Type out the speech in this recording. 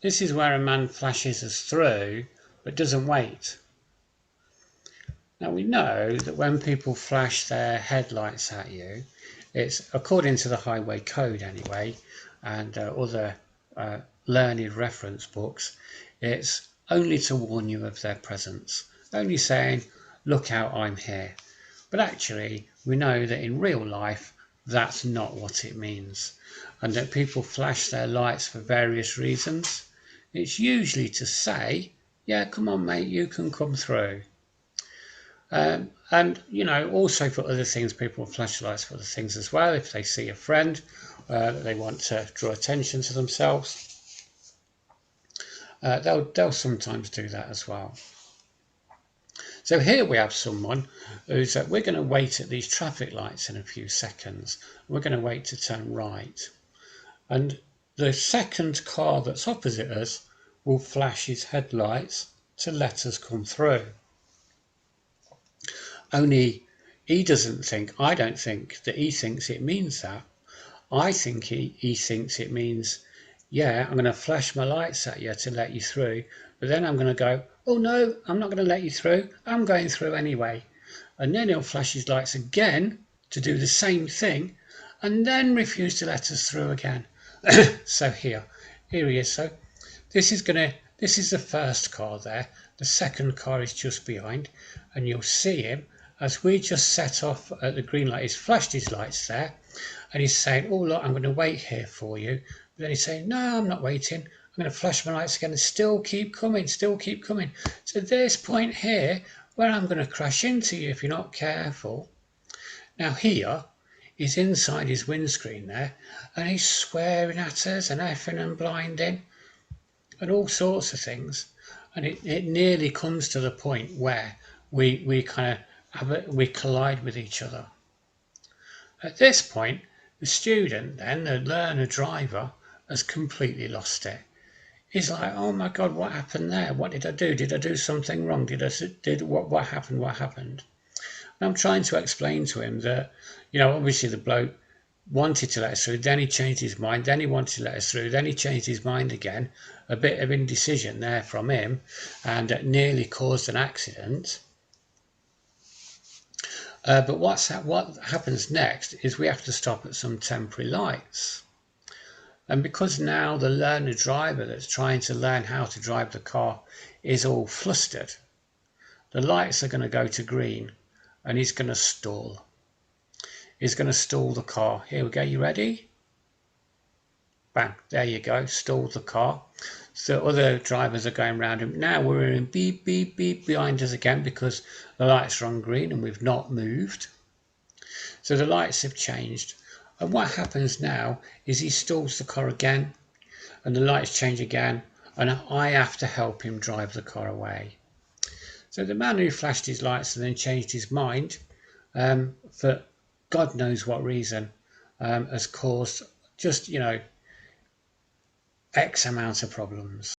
This is where a man flashes us through but doesn't wait. Now we know that when people flash their headlights at you, it's according to the highway code anyway, and other learned reference books, it's only to warn you of their presence, only saying, look out, I'm here. But actually, we know that in real life, that's not what it means, and that people flash their lights for various reasons. It's usually to say, yeah, come on mate, you can come through. And also for other things, people flash lights for other things as well. If they see a friend that they want to draw attention to themselves, they'll sometimes do that as well. So here we have someone who's we're going to wait at these traffic lights in a few seconds. We're going to wait to turn right, and the second car that's opposite us will flash his headlights to let us come through. Only he doesn't think, I don't think that he thinks it means that. I think he thinks it means, yeah, I'm going to flash my lights at you to let you through, but then I'm going to go, oh no, I'm not going to let you through, I'm going through anyway. And then he'll flash his lights again to do the same thing, and then refuse to let us through again. So here he is. So this is the first car there. The second car is just behind, and you'll see him as we just set off at the green light. He's flashed his lights there, and he's saying, oh look, I'm going to wait here for you. But then he's saying, no, I'm not waiting. I'm going to flash my lights again and still keep coming, to this point here where I'm going to crash into you if you're not careful. Now here he's inside his windscreen there, and he's swearing at us and effing and blinding and all sorts of things. And it nearly comes to the point where we kind of we collide with each other. At this point, the student, then the learner driver, has completely lost it. He's like, oh my God, what happened there? What did I do? Did I do something wrong? What happened? What happened? And I'm trying to explain to him that, obviously the bloke wanted to let us through, then he changed his mind, then he wanted to let us through, then he changed his mind again. A bit of indecision there from him, and it nearly caused an accident. But what happens next is we have to stop at some temporary lights. And because now the learner driver that's trying to learn how to drive the car is all flustered, the lights are going to go to green and he's going to stall. He's going to stall the car. Here we go, you ready? Bang, there you go, stalled the car. So other drivers are going around him. Now we're in beep, beep, beep behind us again because the lights are on green and we've not moved. So the lights have changed. And what happens now is he stalls the car again and the lights change again, and I have to help him drive the car away. So the man who flashed his lights and then changed his mind for God knows what reason has caused just, X amount of problems.